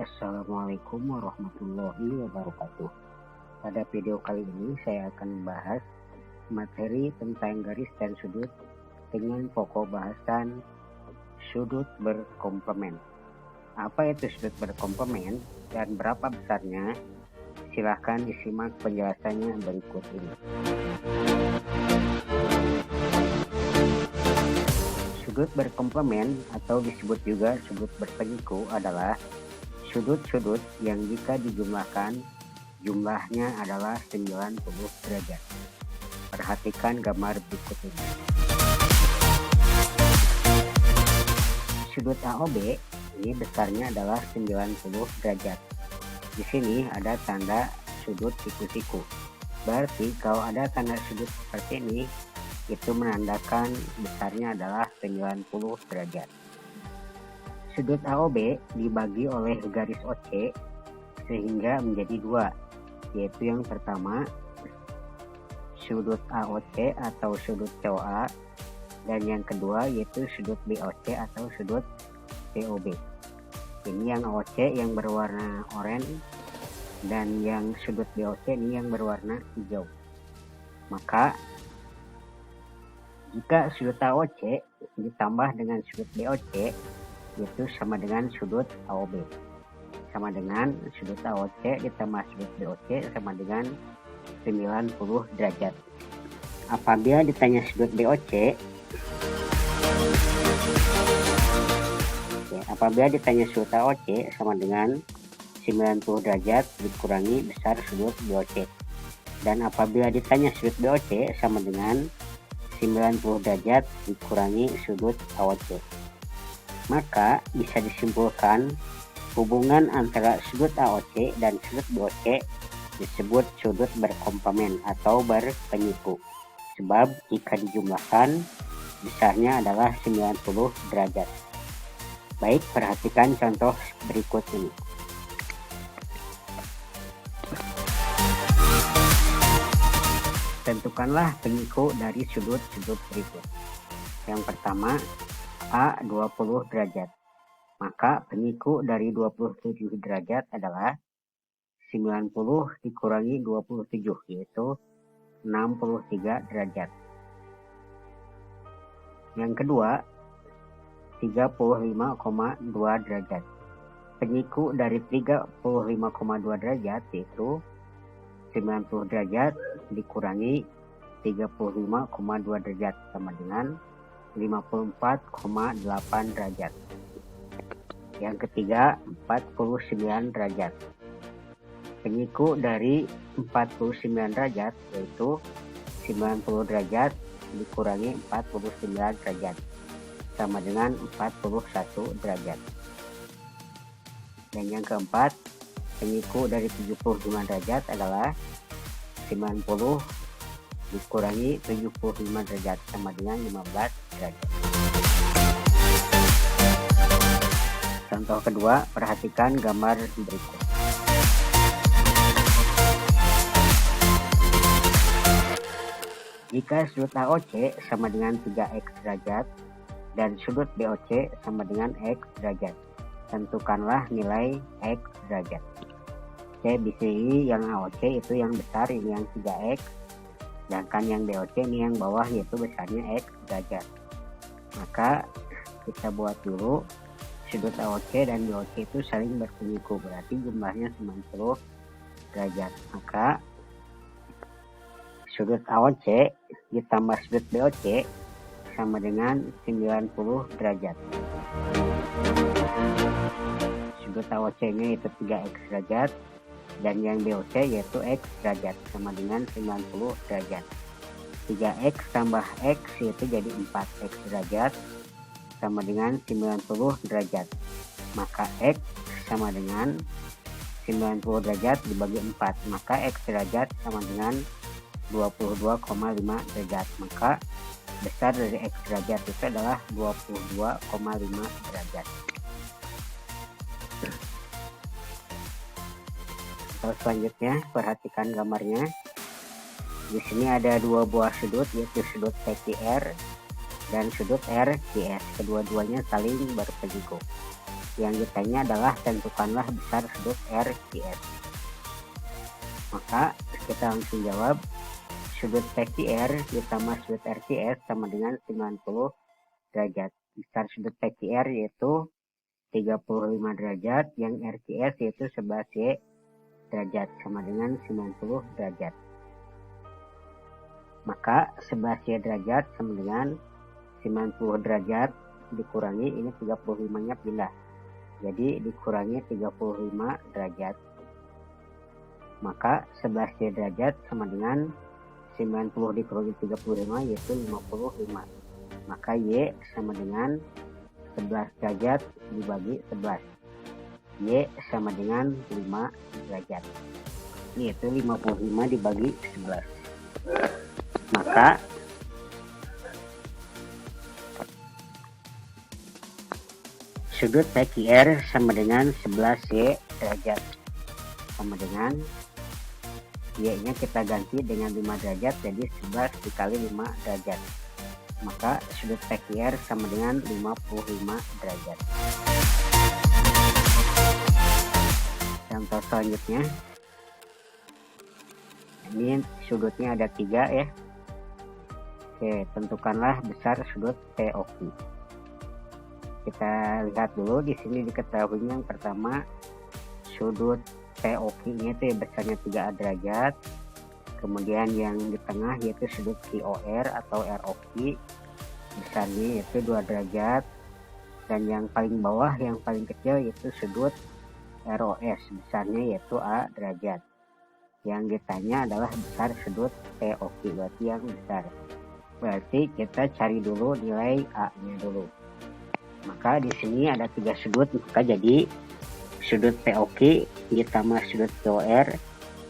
Assalamualaikum warahmatullahi wabarakatuh. Pada video kali ini saya akan membahas materi tentang garis dan sudut dengan pokok bahasan sudut berkomplement. Apa itu sudut berkomplement dan berapa besarnya? Silahkan disimak penjelasannya berikut ini. Sudut berkomplement atau disebut juga sudut berpenyiku adalah sudut-sudut yang jika dijumlahkan jumlahnya adalah 90 derajat. Perhatikan gambar berikut ini. Sudut AOB ini besarnya adalah 90 derajat. Di sini ada tanda sudut siku-siku. Berarti kalau ada tanda sudut seperti ini, itu menandakan besarnya adalah 90 derajat. Sudut AOB dibagi oleh garis OC sehingga menjadi dua, yaitu yang pertama sudut AOC atau sudut COA, dan yang kedua yaitu sudut BOC atau sudut COB. Ini yang AOC yang berwarna oranye dan yang sudut BOC ini yang berwarna hijau. Maka jika sudut AOC ditambah dengan sudut BOC itu sama dengan sudut AOB. Sama dengan sudut AOC ditambah sudut BOC sama dengan 90 derajat. Apabila ditanya sudut BOC, apabila ditanya sudut AOC sama dengan 90 derajat dikurangi besar sudut BOC. Dan apabila ditanya sudut BOC sama dengan 90 derajat dikurangi sudut AOC. Maka bisa disimpulkan hubungan antara sudut AOC dan sudut BOC disebut sudut berkomplement atau berpenyiku. Sebab jika dijumlahkan besarnya adalah 90 derajat. Baik, perhatikan contoh berikut ini. Tentukanlah penyiku dari sudut-sudut berikut. Yang pertama, A 20 derajat. Maka penyiku dari 27 derajat adalah 90 dikurangi 27, yaitu 63 derajat. Yang kedua, 35,2 derajat. Penyiku dari 35,2 derajat yaitu 90 derajat dikurangi 35,2 derajat sama dengan 54,8 derajat. Yang ketiga, 49 derajat. Penyiku dari 49 derajat yaitu 90 derajat dikurangi 49 derajat sama dengan 41 derajat. Dan yang keempat, penyiku dari 75 derajat adalah 90 dikurangi 75 derajat sama dengan 15 derajat. Contoh kedua, perhatikan gambar berikut. Jika sudut AOC sama dengan 3x derajat dan sudut BOC sama dengan x derajat, tentukanlah nilai x derajat. Oke, di sini yang AOC itu yang besar, ini yang 3x, sedangkan yang BOC ini yang bawah yaitu besarnya x derajat. Maka kita buat dulu sudut AOC dan BOC itu saling berpenyiku, berarti jumlahnya 90 derajat. Maka sudut AOC ditambah sudut BOC sama dengan 90 derajat. Sudut AOC nya itu 3x derajat dan yang BOC yaitu x derajat sama dengan 90 derajat. 3x tambah x yaitu jadi 4x derajat sama dengan 90 derajat. Maka x sama dengan 90 derajat dibagi 4, maka x derajat sama dengan 22,5 derajat. Maka besar dari x derajat itu adalah 22,5 derajat. Terus selanjutnya perhatikan gambarnya. Di sini ada dua buah sudut yaitu sudut PQR dan sudut RQS. Kedua-duanya saling berpenyiku. Yang ditanya adalah tentukanlah besar sudut RQS. Maka kita langsung jawab, sudut PQR ditambah sudut RQS sama dengan 90 derajat. Besar sudut PQR yaitu 35 derajat, yang RQS yaitu 11Y derajat sama dengan 90 derajat. Maka 11Y derajat sama dengan 90 derajat dikurangi ini 35 nya pindah. Jadi dikurangi 35 derajat. Maka 11Y derajat sama dengan 90 dikurangi 35 yaitu 55. Maka Y sama dengan 11 derajat dibagi 11. Y sama dengan 5 derajat. Yaitu 55 dibagi 11. Maka sudut PQR sama dengan 11Y derajat sama dengan Y-nya kita ganti dengan 5 derajat, jadi 11 dikali 5 derajat. Maka sudut PQR sama dengan 55 derajat. Contoh selanjutnya, ini sudutnya ada 3 ya. Oke, tentukanlah besar sudut POQ. Kita lihat dulu di sini diketahui yang pertama sudut POQ-nya itu besarnya 3 derajat. Kemudian yang di tengah yaitu sudut QOR atau ROQ besarnya yaitu 2 derajat. Dan yang paling bawah yang paling kecil yaitu sudut ROS besarnya yaitu A derajat. Yang ditanya adalah besar sudut POQ, berarti yang besar. Berarti kita cari dulu nilai A-nya dulu. Maka di sini ada 3 sudut, maka jadi sudut POQ ditambah sudut QOR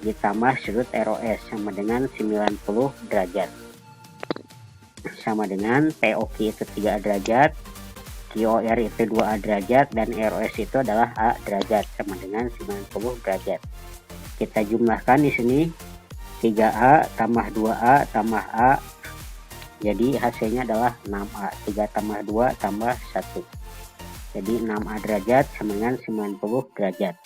ditambah sudut ROS sama dengan 90 derajat. Sama dengan POQ itu 3 derajat, QOR itu 2A derajat, dan ROS itu adalah A derajat sama dengan 90 derajat. Kita jumlahkan di sini 3A tambah 2A tambah A. Jadi hasilnya adalah 6A. 3 tambah 2 tambah 1. Jadi 6A derajat sama dengan 90 derajat.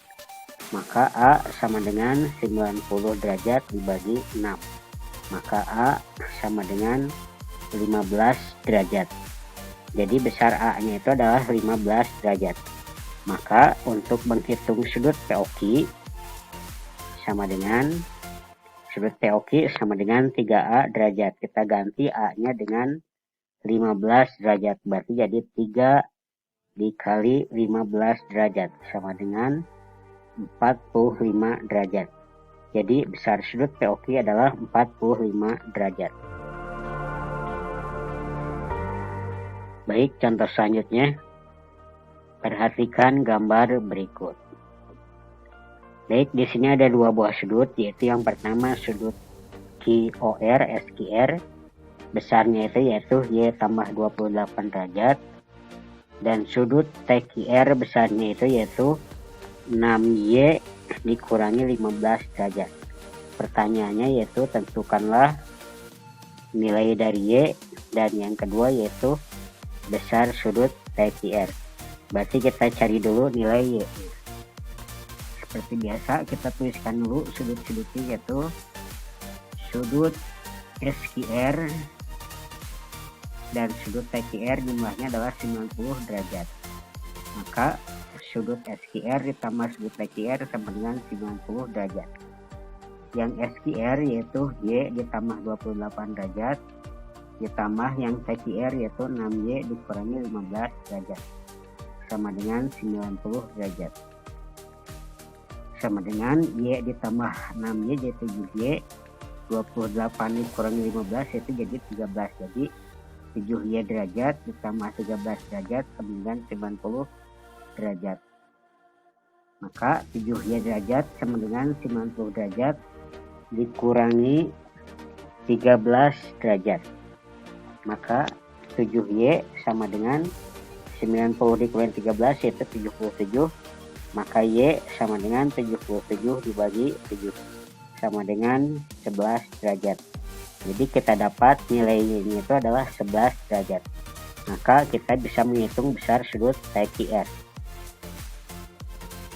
Maka A sama dengan 90 derajat dibagi 6. Maka A sama dengan 15 derajat. Jadi besar A-nya itu adalah 15 derajat. Maka untuk menghitung sudut POQ sama dengan sudut POQ sama dengan 3A derajat. Kita ganti A-nya dengan 15 derajat. Berarti jadi 3 dikali 15 derajat sama dengan 45 derajat. Jadi besar sudut POQ adalah 45 derajat. Baik, contoh selanjutnya. Perhatikan gambar berikut. Baik, di sini ada 2 buah sudut, yaitu yang pertama sudut QOR SQR besarnya itu yaitu Y tambah 28 derajat, dan sudut TQR besarnya itu yaitu 6Y dikurangi 15 derajat. Pertanyaannya yaitu tentukanlah nilai dari Y, dan yang kedua yaitu besar sudut TQR. Berarti kita cari dulu nilai Y. Seperti biasa kita tuliskan dulu sudut-sudutnya yaitu sudut SQR dan sudut TQR jumlahnya adalah 90 derajat. Maka sudut SQR ditambah sudut TQR sama dengan 90 derajat. Yang SQR yaitu Y ditambah 28 derajat ditambah yang TQR yaitu 6Y dikurangi 15 derajat sama dengan 90 derajat. Sama dengan Y ditambah 6Y yaitu 7Y, 28 dikurangi 15 yaitu jadi 13. Jadi 7Y derajat ditambah 13 derajat sama dengan 90 derajat. Maka 7Y derajat sama dengan 90 derajat dikurangi 13 derajat. Maka 7Y sama dengan 90 dikurangi 13 yaitu 77. Maka Y sama dengan 77 dibagi 7 sama dengan 11 derajat. Jadi kita dapat nilai Y-nya itu adalah 11 derajat. Maka kita bisa menghitung besar sudut TQR.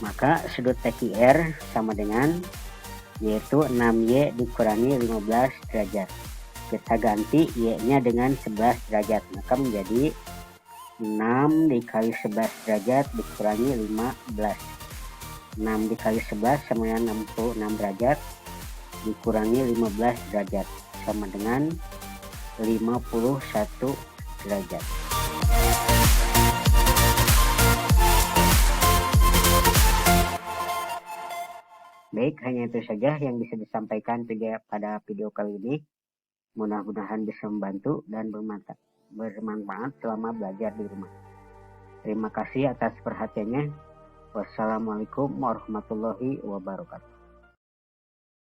Maka sudut TQR sama dengan yaitu 6Y dikurangi 15 derajat. Kita ganti Y-nya dengan 11 derajat. Maka menjadi 6 dikali 11 derajat dikurangi 15. 6 dikali 11 sama dengan 66 derajat dikurangi 15 derajat sama dengan 51 derajat. Baik, hanya itu saja yang bisa disampaikan pada video kali ini. Mudah-mudahan bisa membantu dan bermanfaat selama belajar di rumah. Terima kasih atas perhatiannya. Wassalamualaikum warahmatullahi wabarakatuh.